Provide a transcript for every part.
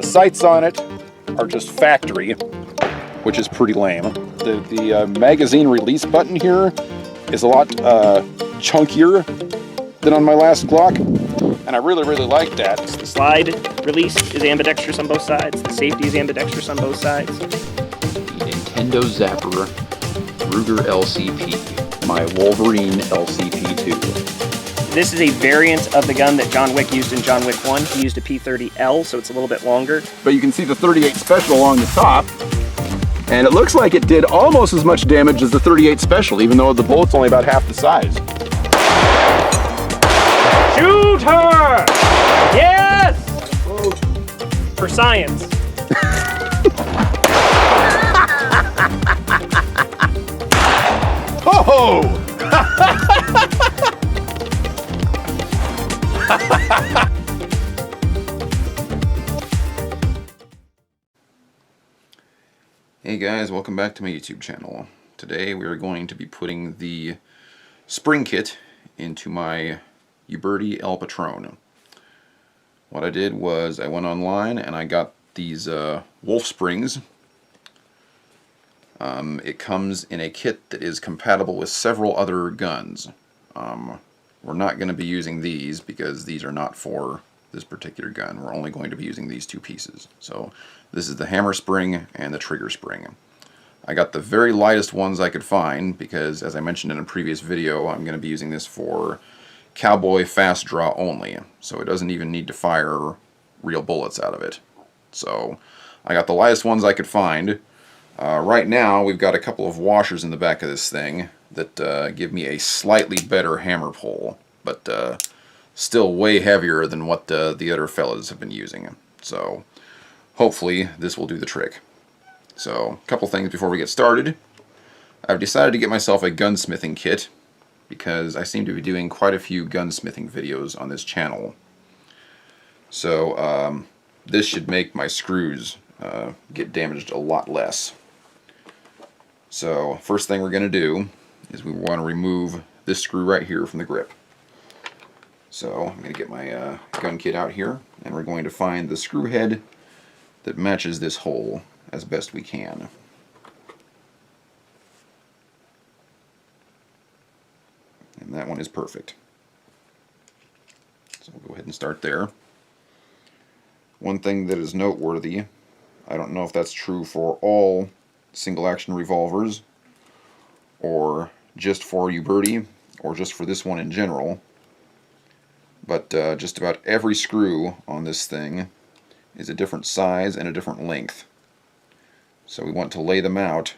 The sights on it are just factory, which is pretty lame. The magazine release button here is a lot chunkier than on my last Glock, and I really like that. The slide release is ambidextrous on both sides. The safety is ambidextrous on both sides. The Nintendo Zapper Ruger LCP, my Wolverine LCP2. This is a variant of the gun that John Wick used in John Wick 1. He used a P30L, so it's a little bit longer. But you can see the 38 Special along the top, and it looks like it did almost as much damage as the 38 Special, even though the bullet's only about half the size. Shoot her! Yes! For science. Oh! Hey guys, welcome back to my YouTube channel. Today we are going to be putting the spring kit into my Uberti El Patron. What I did was I went online and I got these wolf springs. It comes in a kit that is compatible with several other guns. We're not going to be using these because these are not for this particular gun. We're only going to be using these two pieces. So this is the hammer spring and the trigger spring. I got the very lightest ones I could find because, as I mentioned in a previous video, I'm going to be using this for Cowboy Fast Draw only. So it doesn't even need to fire real bullets out of it. So I got the lightest ones I could find. Right now we've got a couple of washers in the back of this thing that give me a slightly better hammer pull, but still way heavier than what the other fellas have been using. So hopefully this will do the trick. So a couple things before we get started. I've decided to get myself a gunsmithing kit because I seem to be doing quite a few gunsmithing videos on this channel. So this should make my screws get damaged a lot less. So first thing we're going to do is we want to remove this screw right here from the grip. So I'm going to get my gun kit out here, and we're going to find the screw head that matches this hole as best we can. And that one is perfect. So we'll go ahead and start there. One thing that is noteworthy, I don't know if that's true for all single action revolvers or just for Uberti or just for this one in general, but just about every screw on this thing is a different size and a different length. So we want to lay them out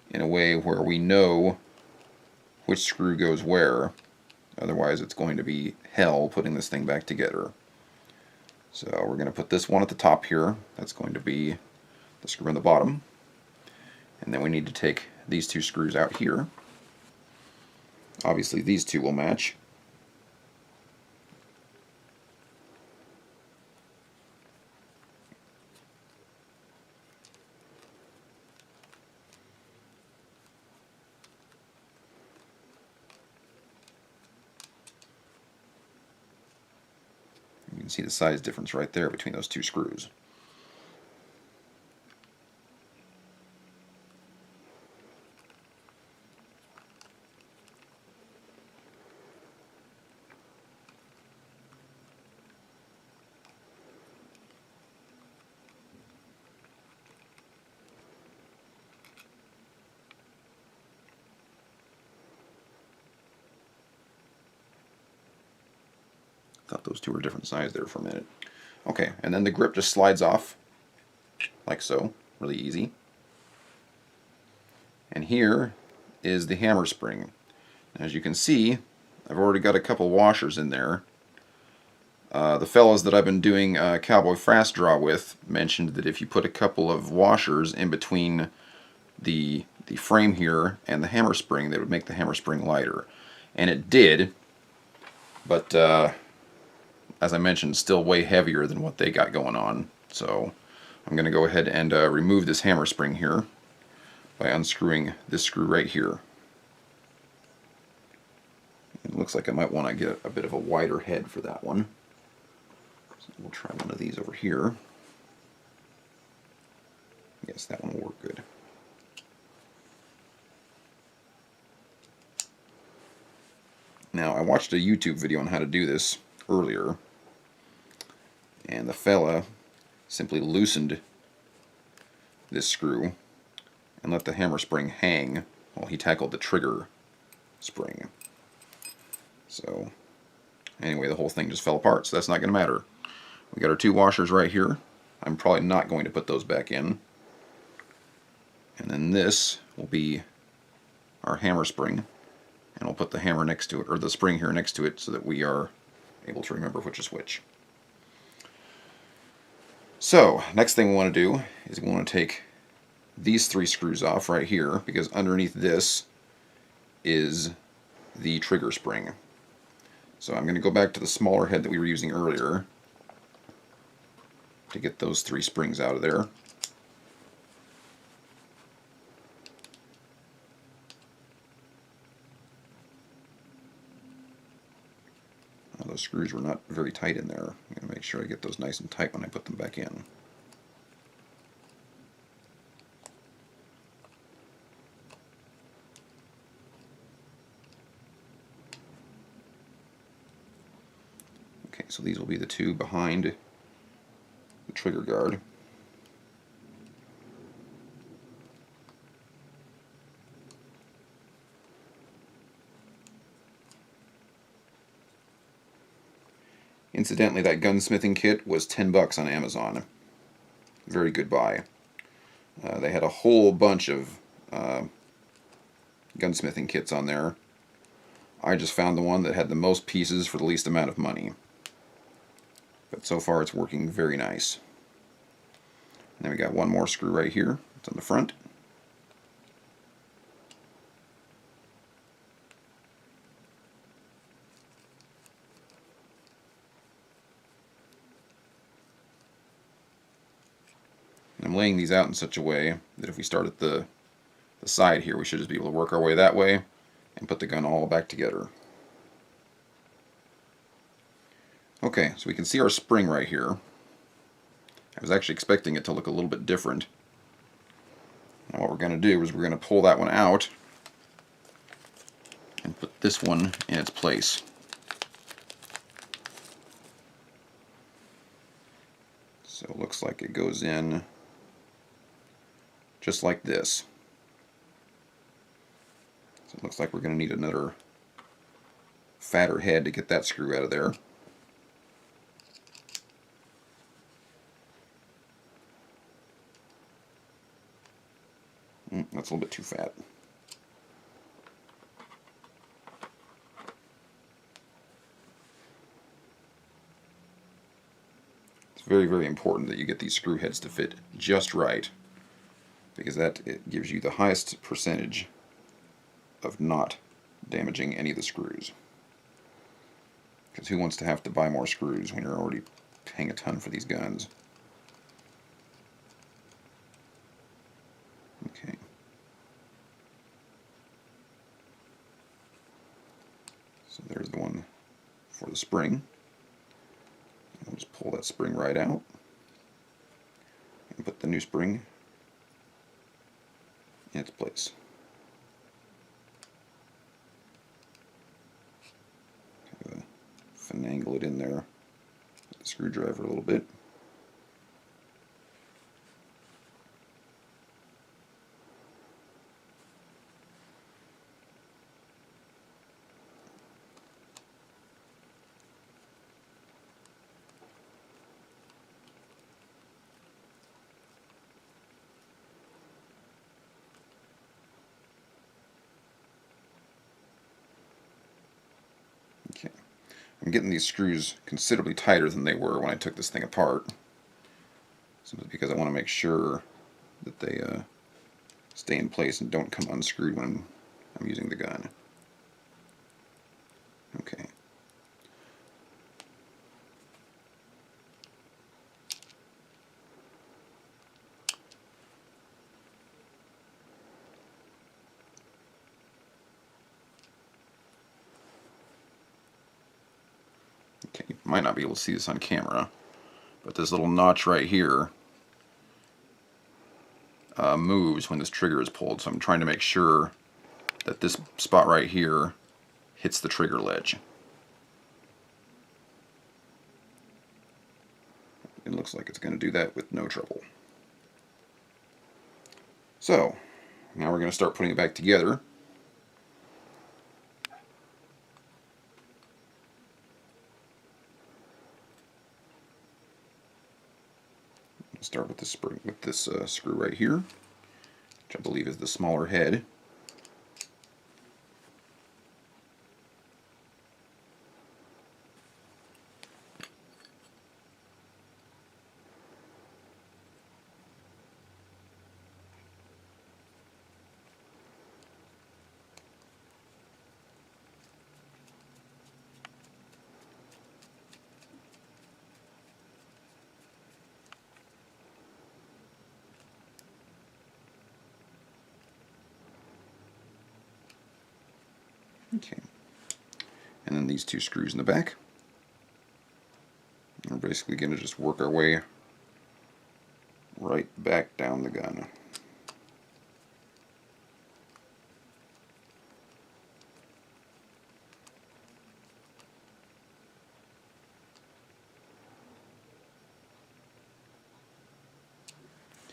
in a way where we know which screw goes where. Otherwise it's going to be hell putting this thing back together. So we're going to put this one at the top here. That's going to be the screw in the bottom. And then we need to take these two screws out here. Obviously these two will match. You can see the size difference right there between those two screws. Thought those two were different size there for a minute. Okay, and then the grip just slides off like so, really easy. And here is the hammer spring. As you can see, I've already got a couple washers in there. The fellows that I've been doing Cowboy Fast Draw with mentioned that if you put a couple of washers in between the frame here and the hammer spring, that would make the hammer spring lighter. And it did, but as I mentioned, still way heavier than what they got going on. So I'm going to go ahead and remove this hammer spring here by unscrewing this screw right here. It looks like I might want to get a bit of a wider head for that one. So we'll try one of these over here. Yes, that one will work good. Now, I watched a YouTube video on how to do this earlier, and the fella simply loosened this screw and let the hammer spring hang while he tackled the trigger spring. So, anyway, the whole thing just fell apart, so that's not going to matter. We got our 2 washers right here. I'm probably not going to put those back in. And then this will be our hammer spring, and we'll put the hammer next to it, or the spring here next to it, so that we are able to remember which is which. So, next thing we want to do is we want to take these 3 screws off right here, because underneath this is the trigger spring. So I'm going to go back to the smaller head that we were using earlier to get those 3 springs out of there. Those screws were not very tight in there. I'm going to make sure I get those nice and tight when I put them back in. Okay, so these will be the 2 behind the trigger guard. Incidentally, that gunsmithing kit was $10 on Amazon. Very good buy. They had a whole bunch of gunsmithing kits on there. I just found the one that had the most pieces for the least amount of money. But so far it's working very nice. And then we got one more screw right here. It's on the front. I'm laying these out in such a way that if we start at the side here, we should just be able to work our way that way and put the gun all back together. Okay, so we can see our spring right here. I was actually expecting it to look a little bit different. Now what we're going to do is we're going to pull that one out and put this one in its place. So it looks like it goes in just like this. So it looks like we're going to need another fatter head to get that screw out of there. That's a little bit too fat. It's very, very important that you get these screw heads to fit just right, because it gives you the highest percentage of not damaging any of the screws. Because who wants to have to buy more screws when you're already paying a ton for these guns? Okay. So there's the one for the spring. I'll just pull that spring right out and put the new spring in its place. Kind of finagle it in there with the screwdriver a little bit. Okay, I'm getting these screws considerably tighter than they were when I took this thing apart, simply because I want to make sure that they stay in place and don't come unscrewed when I'm using the gun. Okay. Okay, you might not be able to see this on camera, but this little notch right here moves when this trigger is pulled. So I'm trying to make sure that this spot right here hits the trigger ledge. It looks like it's going to do that with no trouble. So now we're going to start putting it back together. Start with this spring, with this screw right here, which I believe is the smaller head. Okay, and then these two screws in the back. We're basically going to just work our way right back down the gun.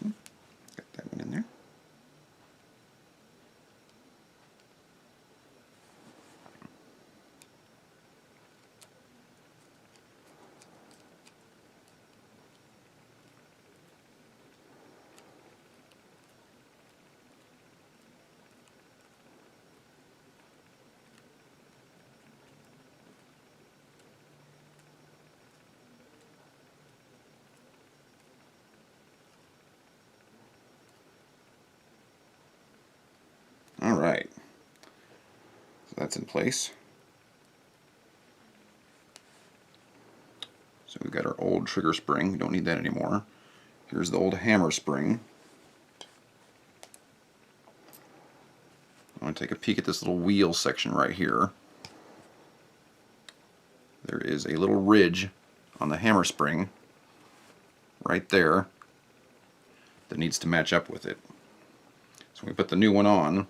Okay, got that one in there. Alright, so that's in place. So we've got our old trigger spring, we don't need that anymore. Here's the old hammer spring. I want to take a peek at this little wheel section right here. There is a little ridge on the hammer spring right there that needs to match up with it. So when we put the new one on,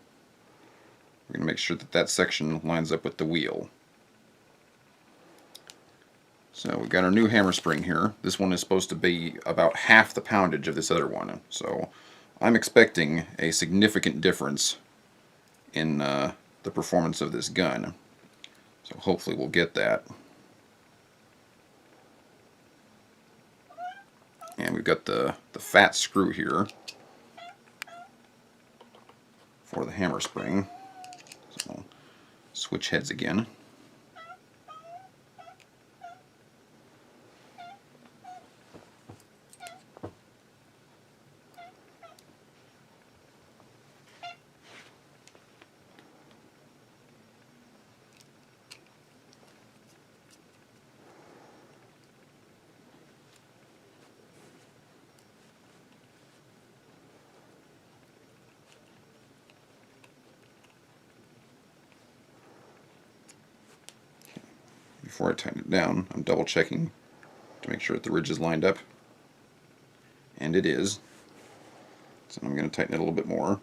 we're going to make sure that that section lines up with the wheel. So we've got our new hammer spring here. This one is supposed to be about half the poundage of this other one. So I'm expecting a significant difference in the performance of this gun. So hopefully we'll get that. And we've got the fat screw here for the hammer spring. So switch heads again. Before I tighten it down, I'm double checking to make sure that the ridge is lined up. And it is. So I'm going to tighten it a little bit more.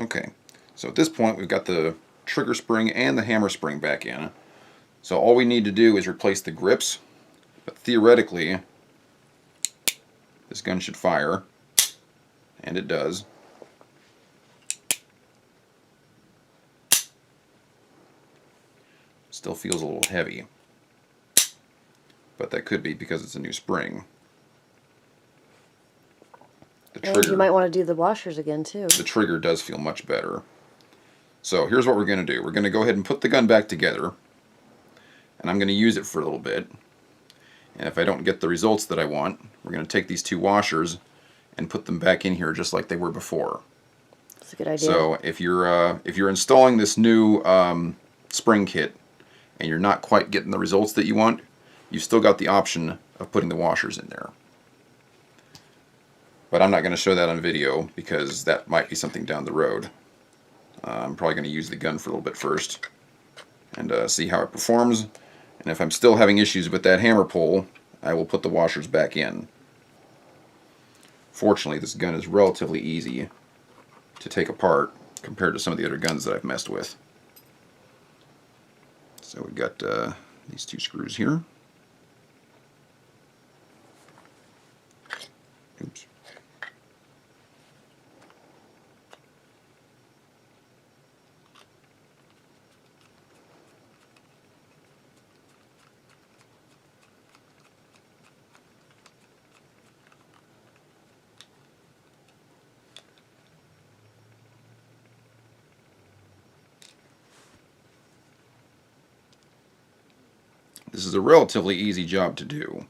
Okay, so at this point we've got the trigger spring and the hammer spring back in. So all we need to do is replace the grips, but theoretically this gun should fire, and it does. Still feels a little heavy, but that could be because it's a new spring. The And trigger, you might want to do the washers again too. the trigger does feel much better. So here's what we're going to do. We're going to go ahead and put the gun back together, and I'm going to use it for a little bit. And if I don't get the results that I want, we're going to take these two washers and put them back in here just like they were before. That's a good idea. So if you're installing this new spring kit and you're not quite getting the results that you want, you've still got the option of putting the washers in there. But I'm not going to show that on video because that might be something down the road. I'm probably going to use the gun for a little bit first and see how it performs. And if I'm still having issues with that hammer pull, I will put the washers back in. Fortunately, this gun is relatively easy to take apart compared to some of the other guns that I've messed with. So we've got these 2 screws here. Oops. This is a relatively easy job to do.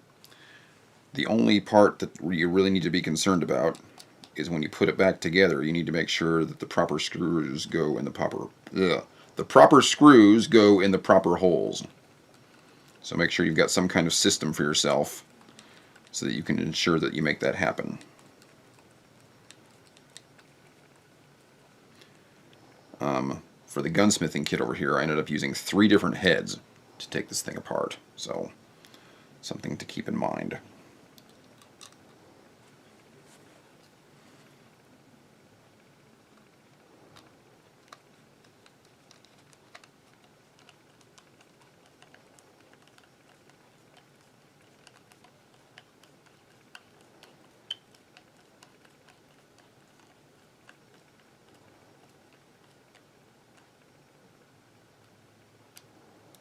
The only part that you really need to be concerned about is when you put it back together, you need to make sure that the proper screws go in the proper screws go in the proper holes. So make sure you've got some kind of system for yourself so that you can ensure that you make that happen. For the gunsmithing kit over here, I ended up using 3 different heads to take this thing apart, so something to keep in mind.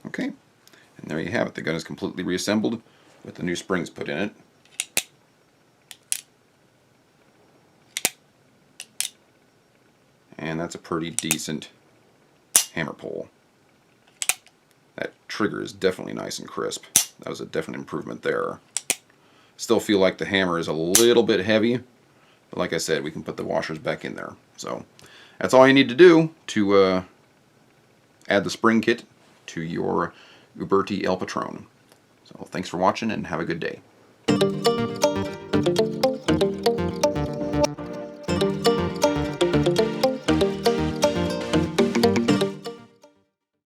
Okay. And there you have it. The gun is completely reassembled with the new springs put in it. And that's a pretty decent hammer pull. That trigger is definitely nice and crisp. That was a definite improvement there. Still feel like the hammer is a little bit heavy, but like I said, we can put the washers back in there. So that's all you need to do to add the spring kit to your Uberti El Patron. So thanks for watching and have a good day.